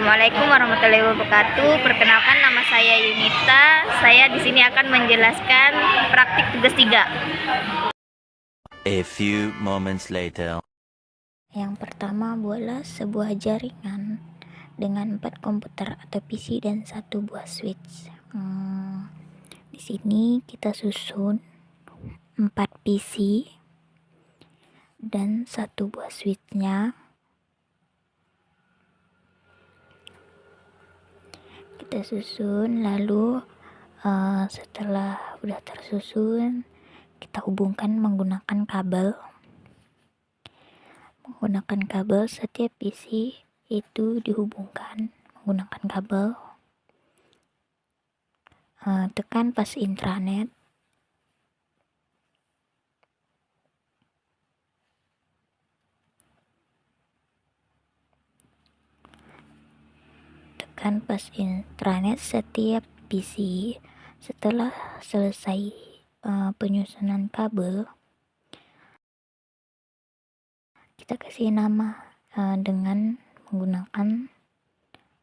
Assalamualaikum warahmatullahi wabarakatuh. Perkenalkan, nama saya Yunita. Saya di sini akan menjelaskan praktik tugas 3. A few moments later. Yang pertama, buatlah sebuah jaringan dengan 4 komputer atau PC dan 1 buah switch. Di sini kita susun 4 PC dan 1 buah switchnya. Kita susun, lalu setelah udah tersusun, kita hubungkan menggunakan kabel. Setiap PC itu dihubungkan menggunakan kabel. Tekan pas intranet. Setiap PC. Setelah selesai penyusunan kabel, kita kasih nama dengan menggunakan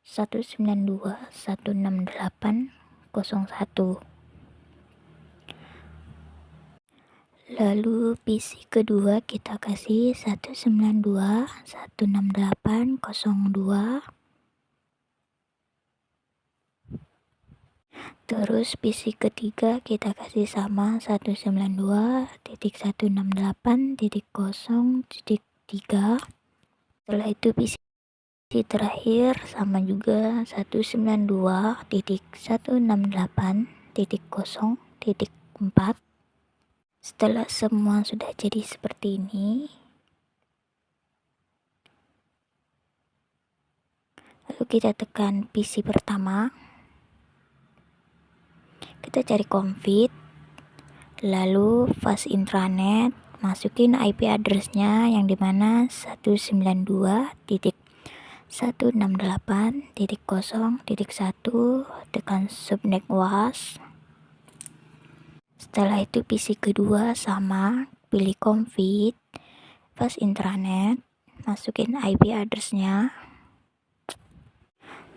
192.168.01. Lalu PC kedua kita kasih 192.168.02. Terus PC ketiga kita kasih sama 192.168.0.3. Setelah itu PC terakhir sama juga 192.168.0.4. Setelah semua sudah jadi seperti ini, lalu kita tekan PC pertama. Kita cari config, lalu fast intranet, masukin IP addressnya yang dimana 192.168.0.1, tekan subnet was. Setelah itu PC kedua sama, pilih config, fast intranet, masukin IP addressnya.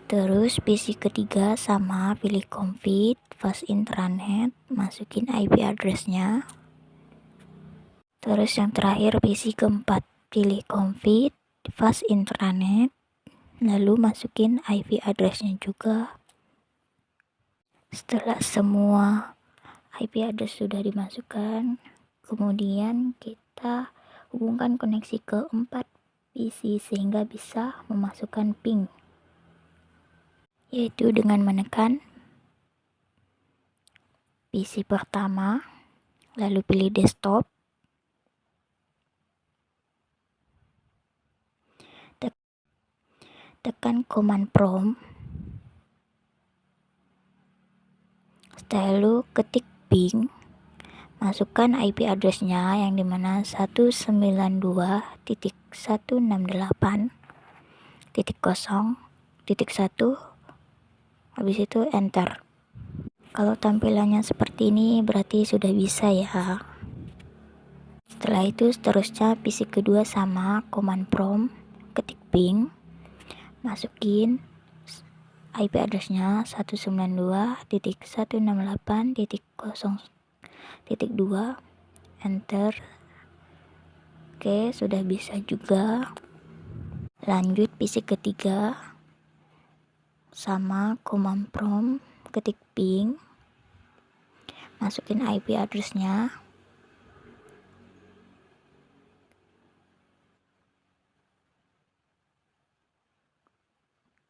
Terus PC ketiga sama, pilih config, fast intranet, masukin IP addressnya. Terus yang terakhir PC keempat, pilih config, fast intranet, lalu masukin IP addressnya juga. Setelah semua IP address sudah dimasukkan, kemudian kita hubungkan koneksi ke 4 PC sehingga bisa memasukkan ping, yaitu dengan menekan PC pertama, lalu pilih desktop, tekan command prompt, lalu ketik ping, masukkan IP addressnya yang dimana 192.168.0.1, habis itu enter. Kalau tampilannya seperti ini berarti sudah bisa ya. Setelah itu seterusnya PC kedua sama, command prompt, ketik ping, masukin IP addressnya 192.168.0.2, enter. Oke, sudah bisa juga. Lanjut PC ketiga sama, command prompt, ketik ping, masukin IP addressnya.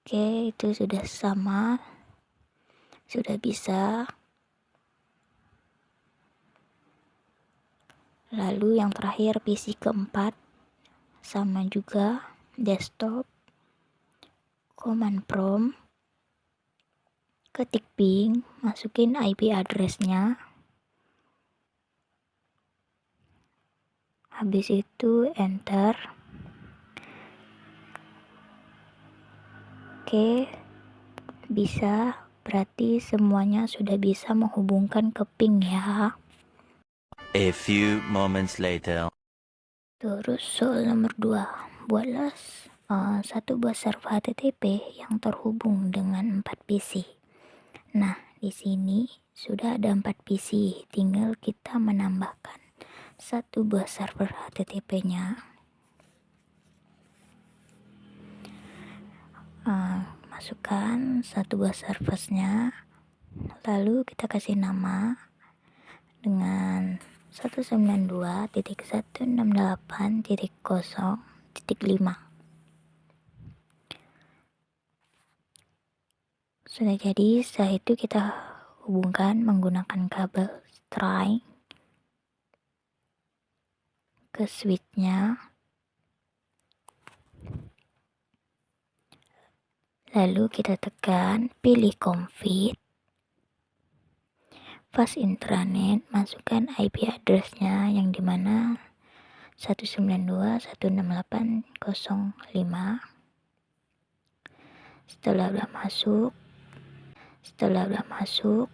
Oke, itu sudah sama, sudah bisa. Lalu yang terakhir PC keempat sama juga, desktop, command prompt, ketik ping, masukin IP addressnya. Habis itu enter. Oke, bisa, berarti semuanya sudah bisa menghubungkan ke ping ya. A few moments later. Terus soal nomor 2, buatlah satu buah server HTTP yang terhubung dengan 4 PC. Nah, di sini sudah ada 4 PC, tinggal kita menambahkan satu buah server HTTP-nya. Masukkan satu buah servernya, lalu kita kasih nama dengan 192.168.0.5. Sudah jadi. Setelah itu kita hubungkan menggunakan kabel string ke switchnya, lalu kita tekan pilih config, fast intranet, masukkan IP addressnya yang dimana 192.168.0.5. Setelah udah masuk,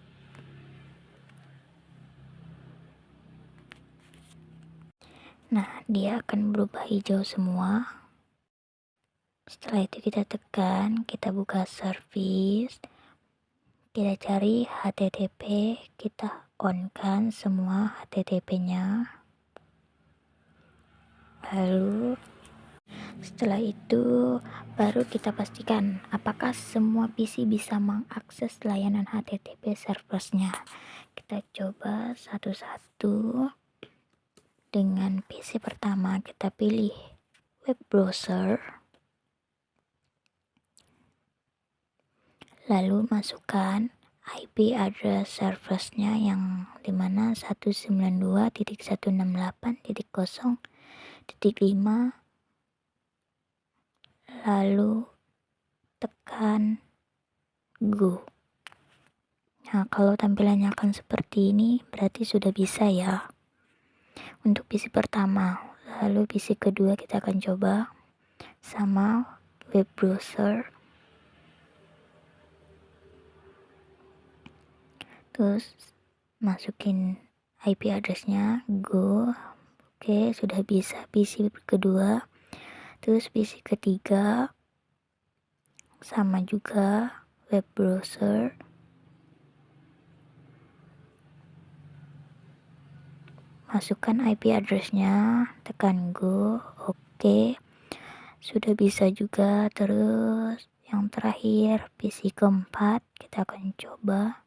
nah dia akan berubah hijau semua. Setelah itu kita tekan, kita buka service, kita cari HTTP, kita on-kan semua HTTP-nya. Lalu setelah itu baru kita pastikan apakah semua PC bisa mengakses layanan HTTP serversnya. Kita coba satu-satu. Dengan PC pertama kita pilih web browser, lalu masukkan IP address serversnya yang dimana 192.168.0.5, lalu tekan go. Nah, kalau tampilannya akan seperti ini berarti sudah bisa ya untuk PC pertama. Lalu PC kedua kita akan coba sama web browser, terus masukin IP addressnya, go. Oke, sudah bisa PC kedua. Terus PC ketiga sama juga web browser, masukkan IP addressnya, tekan go. Oke, sudah bisa juga. Terus yang terakhir PC keempat kita akan coba.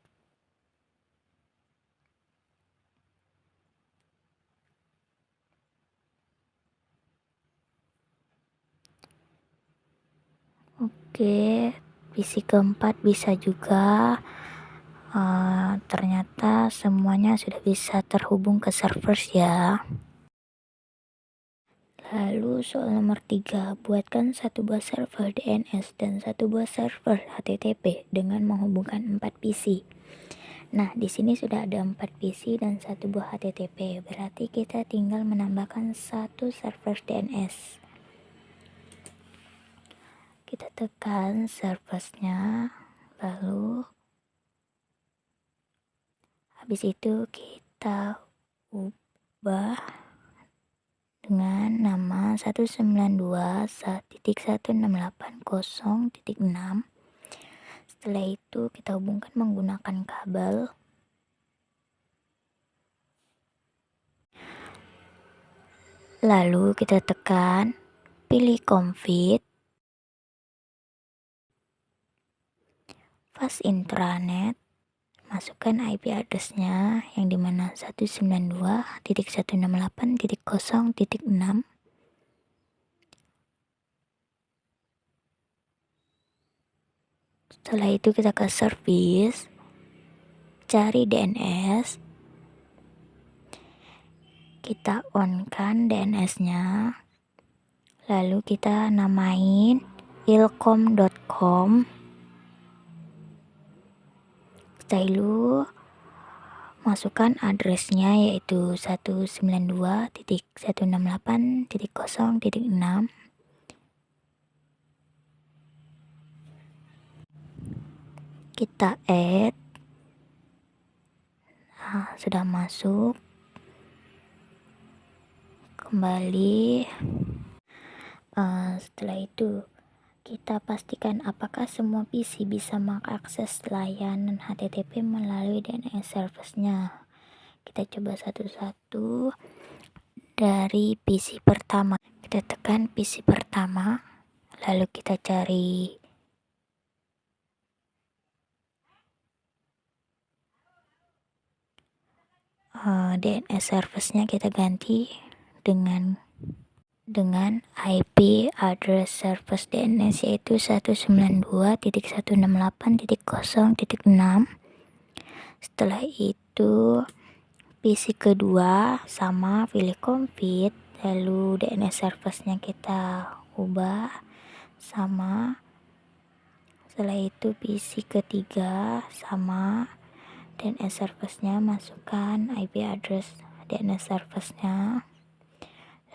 Oke, PC keempat bisa juga. Ternyata semuanya sudah bisa terhubung ke server ya. Lalu soal nomor 3, buatkan satu buah server DNS dan satu buah server HTTP dengan menghubungkan 4 PC. Nah, di sini sudah ada 4 PC dan satu buah HTTP, berarti kita tinggal menambahkan satu server DNS. Kita tekan serversnya, lalu habis itu kita ubah dengan nama 192.168.0.6. Setelah itu kita hubungkan menggunakan kabel. Lalu kita tekan pilih config, fast intranet, masukkan IP addressnya yang dimana 192.168.0.6. Setelah itu kita ke service, cari DNS, kita on-kan DNS-nya, lalu kita namain ilkom.com. Setelah itu masukkan addressnya yaitu 192.168.0.6. Kita add. Nah, sudah masuk. Kembali. Setelah itu kita pastikan apakah semua PC bisa mengakses layanan HTTP melalui DNS service-nya. Kita coba satu-satu. Dari PC pertama, kita tekan PC pertama, lalu kita cari DNS service-nya, kita ganti dengan IP address service DNS, yaitu 192.168.0.6. Setelah itu PC kedua sama, pilih config, lalu DNS service-nya kita ubah sama. Setelah itu PC ketiga sama, DNS service-nya masukkan IP address DNS service-nya.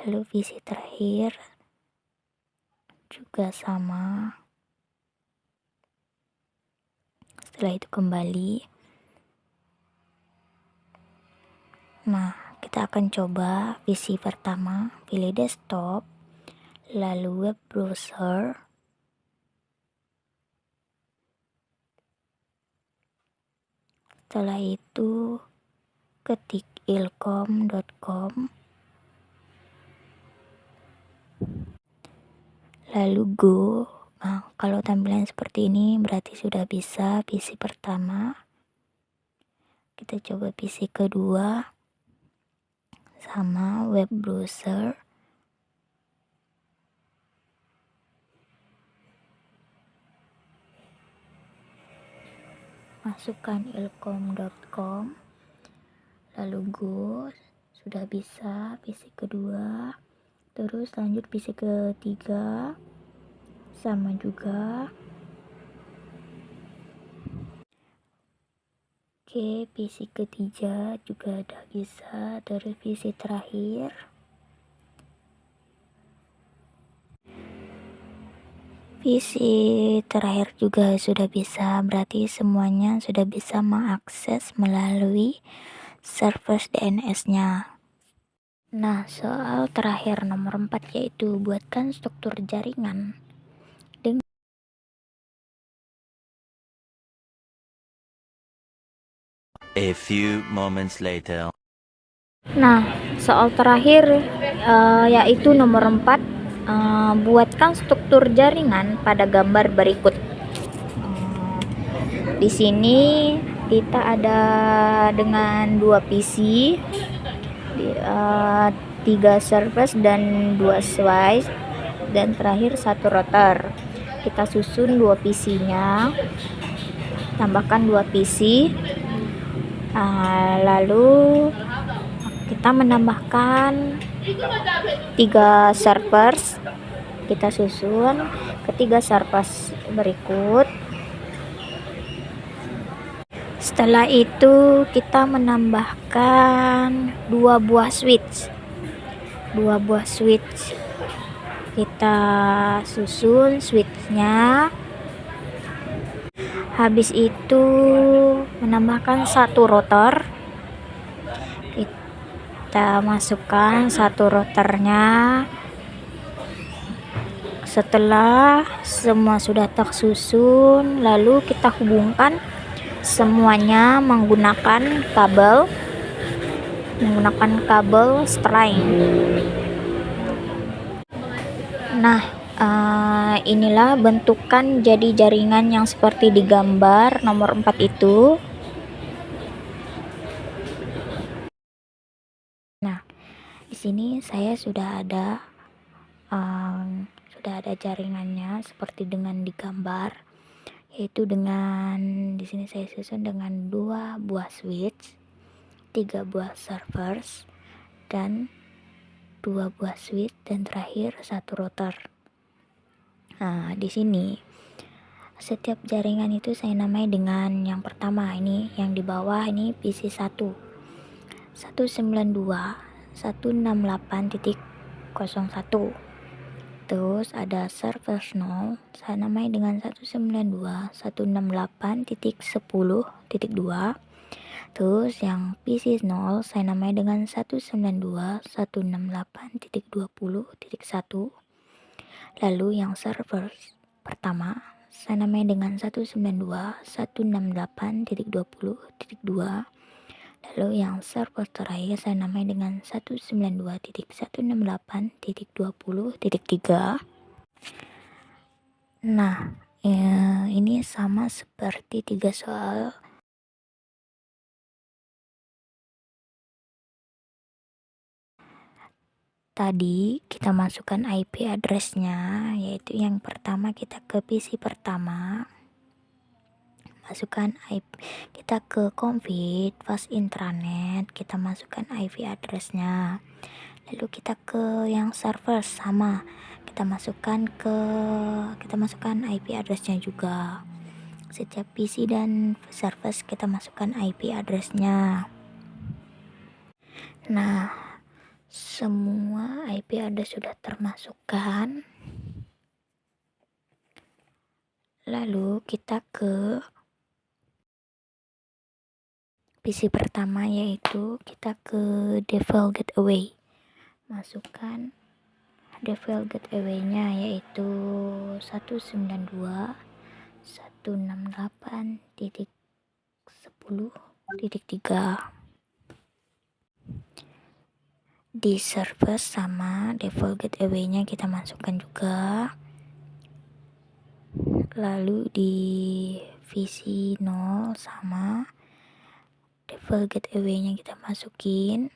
Lalu PC terakhir juga sama. Setelah itu kembali. Nah, kita akan coba PC pertama, pilih desktop, lalu web browser. Setelah itu ketik ilkom.com, lalu go. Nah, kalau tampilan seperti ini berarti sudah bisa PC pertama. Kita coba PC kedua sama web browser. Masukkan ilkom.com, lalu go. Sudah bisa PC kedua. Terus lanjut PC ketiga, sama juga. Oke, PC ketiga juga udah bisa. Terus PC terakhir, juga sudah bisa. Berarti semuanya sudah bisa mengakses melalui server DNS-nya. Nah, soal terakhir nomor 4 yaitu buatkan struktur jaringan. A few moments later. Nah, soal terakhir yaitu nomor 4, buatkan struktur jaringan pada gambar berikut. Di sini kita ada dengan 2 PC, 3 service dan 2 switch, dan terakhir 1 router. Kita susun 2 PC-nya, tambahkan 2 PC. Lalu kita menambahkan 3 servers. Kita susun ketiga servers berikut. Setelah itu kita menambahkan 2 buah switch. Kita susun switchnya. Habis itu menambahkan 1 router. Kita masukkan 1 routernya. Setelah semua sudah tersusun, lalu kita hubungkan semuanya menggunakan kabel string. Nah, inilah bentukan jadi jaringan yang seperti di gambar nomor 4 itu. Nah, di sini saya sudah ada jaringannya seperti dengan di gambar, yaitu dengan di sini saya susun dengan 2 buah switch, 3 buah servers, dan 2 buah switch, dan terakhir 1 router. Nah, di sini setiap jaringan itu saya namai dengan yang pertama ini, yang di bawah ini PC 1, 192.168.0.1. Terus ada server 0, saya namai dengan 192.168.10.2. Terus yang PC 0 saya namai dengan 192.168.20.1. Lalu yang server pertama saya namai dengan 192.168.20.2. Lalu yang server terakhir saya namai dengan 192.168.20.3. Nah, ini sama seperti 3 soal. Tadi kita masukkan IP address-nya, yaitu yang pertama kita ke PC pertama, masukkan IP, kita ke config fast intranet, kita masukkan IP address-nya. Lalu kita ke yang server sama, kita masukkan IP address-nya juga. Setiap PC dan server kita masukkan IP address-nya. Nah, semua IP address sudah termasukkan. Lalu kita ke PC pertama, yaitu kita ke default gateway. Masukkan default gateway-nya yaitu 192.168.10.3. Di server sama default gateway-nya kita masukkan juga. Lalu di VC 0 sama default gateway-nya kita masukin.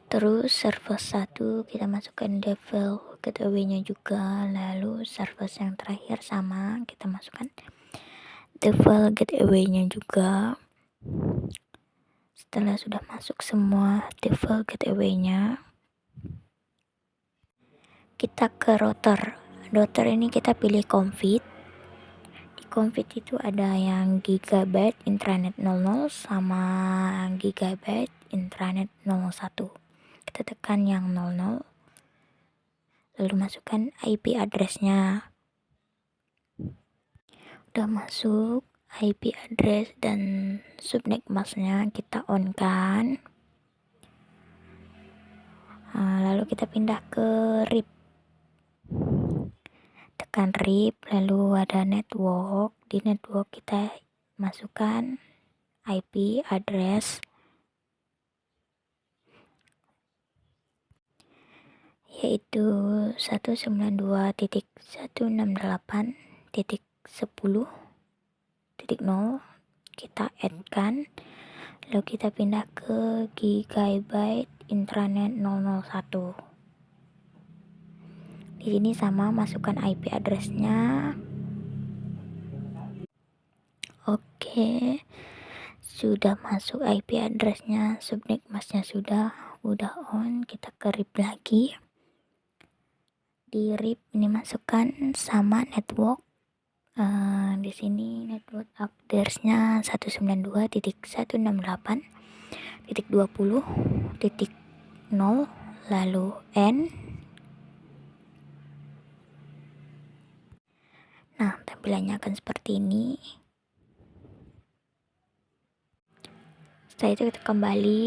Terus server 1 kita masukkan default gateway-nya juga. Lalu server yang terakhir sama, kita masukkan default gateway-nya juga. Setelah sudah masuk semua default gateway-nya, kita ke router. Router ini kita pilih config. Di config itu ada yang gigabyte intranet 00 sama gigabyte intranet 01. Kita tekan yang 00, lalu masukkan IP address-nya. Udah masuk IP address dan subnet mask-nya kita on kan. Lalu kita pindah ke RIP. Tekan RIP, lalu ada network. Di network kita masukkan IP address, yaitu 192.168.10.0. kita add kan. Lalu kita pindah ke gigabyte intranet 001. Di sini sama, masukkan IP address-nya. Oke, sudah masuk IP address-nya, subnet mask-nya udah on. Kita ke RIP lagi. Di RIP ini masukkan sama network. Di sini network address-nya 192.168.20.0, lalu N. Nah, tampilannya akan seperti ini. Setelah itu kita kembali,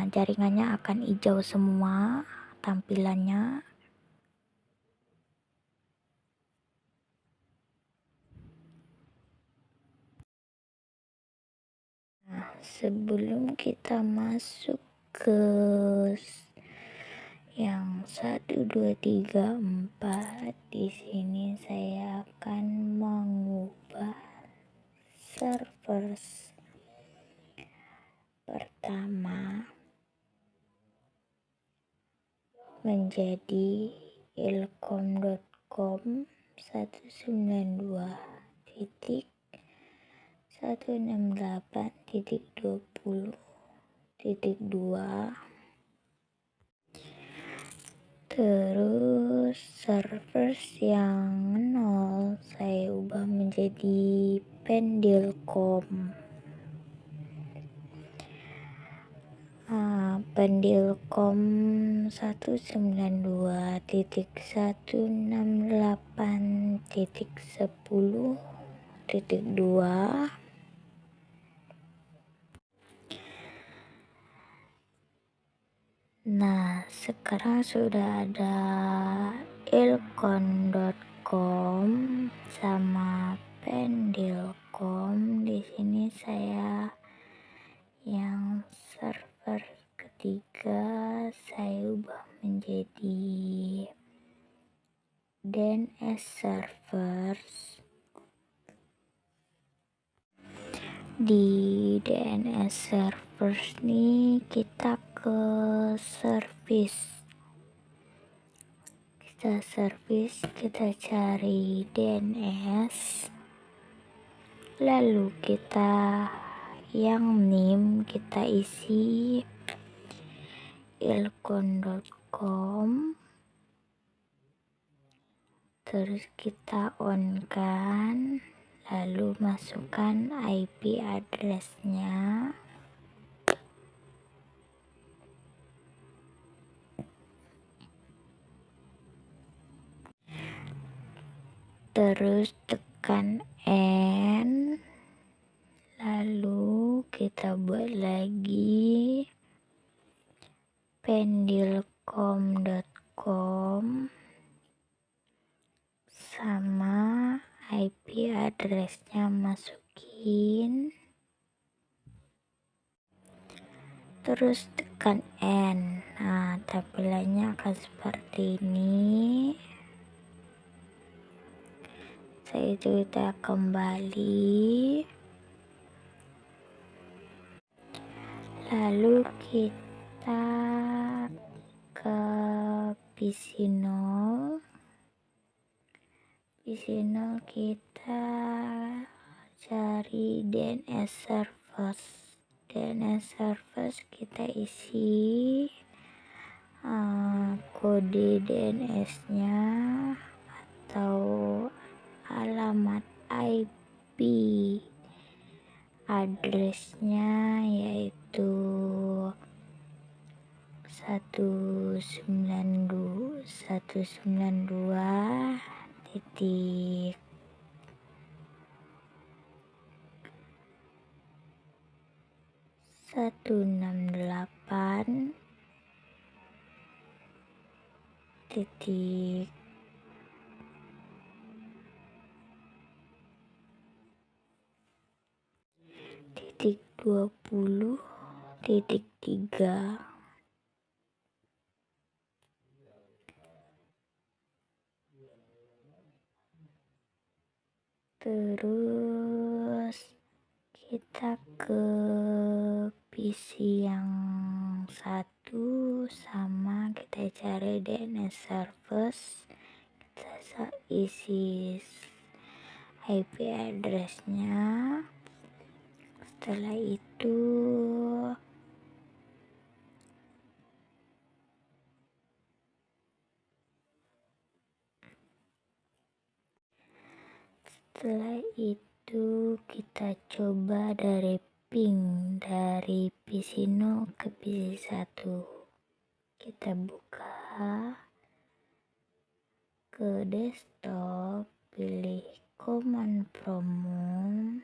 jaringannya akan hijau semua tampilannya. Nah, sebelum kita masuk ke yang 1, 2, 3, 4, di sini saya akan mengubah server pertama menjadi ilkom.com 192.168.20.2. Terus server yang 0 saya ubah menjadi pendilkom. Pendilkom 192.168.10.2. Nah, sekarang sudah ada ilkon.com sama pendilkom. Di sini saya yang server ketiga saya ubah menjadi DNS servers. Di DNS servers nih kita ke service, kita cari DNS, lalu kita yang NIM kita isi ilkon.com, terus kita on kan, lalu masukkan IP address-nya. Terus tekan N, lalu kita buat lagi pendilkom.com sama IP address-nya masukin, terus tekan N. Nah, tampilannya akan seperti ini. Saya kita kembali, lalu kita ke PC0 kita cari DNS servers kita isi kode DNS-nya atau alamat IP address-nya, yaitu 192 titik 168 titik 20 titik 3. Terus kita ke PC yang satu sama kita cari DNS servers, kita isi IP address-nya. Setelah itu kita coba dari ping dari PC0 ke PC1. Kita buka ke desktop, pilih command prompt,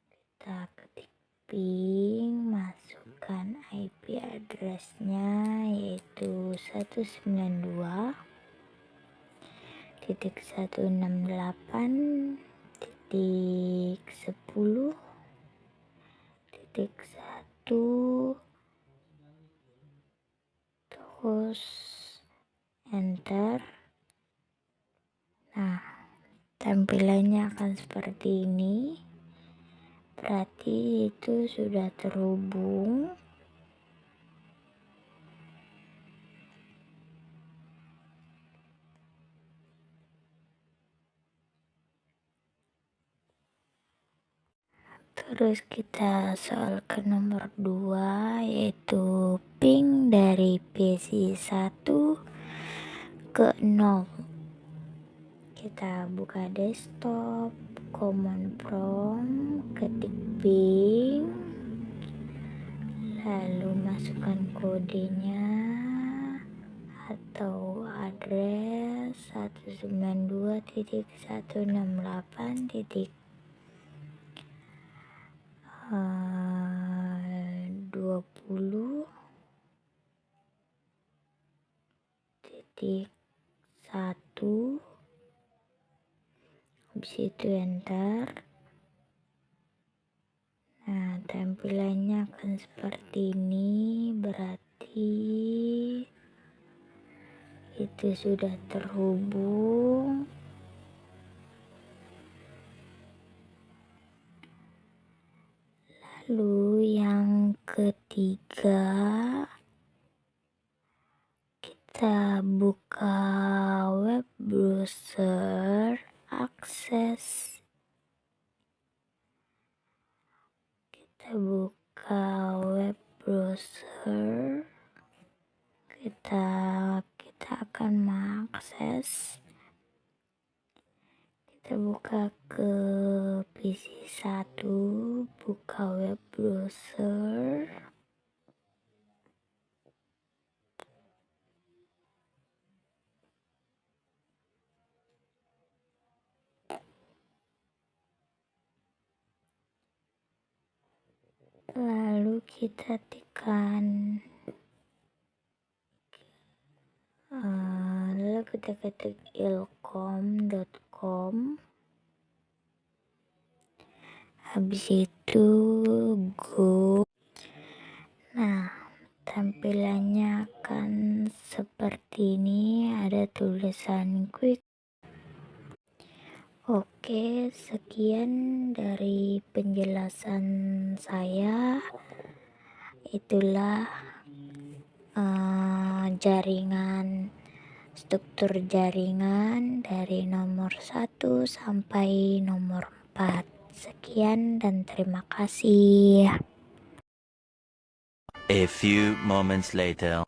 kita ketik ping, masukkan IP address-nya yaitu 192.168.10.1, terus enter. Nah, tampilannya akan seperti ini, berarti itu sudah terhubung. Terus kita soal ke nomor 2, yaitu ping dari PC1 ke 0. Kita buka desktop, command prompt, ketik ping, lalu masukkan kodenya atau address 192.168.20, ketik 1, habis itu enter. Nah, tampilannya akan seperti ini, berarti itu sudah terhubung. Lalu yang ketiga, kita buka web browser, akses. Kita buka web browser. Kita akan mengakses. Kita buka ke PC 1, buka web browser. Lalu kita tekan, lalu kita ketik ilkom.com. Habis itu go. Nah, tampilannya akan seperti ini, ada tulisan quick. Oke, sekian dari penjelasan saya. Itulah struktur jaringan dari nomor 1 sampai nomor 4. Sekian dan terima kasih. A few moments later.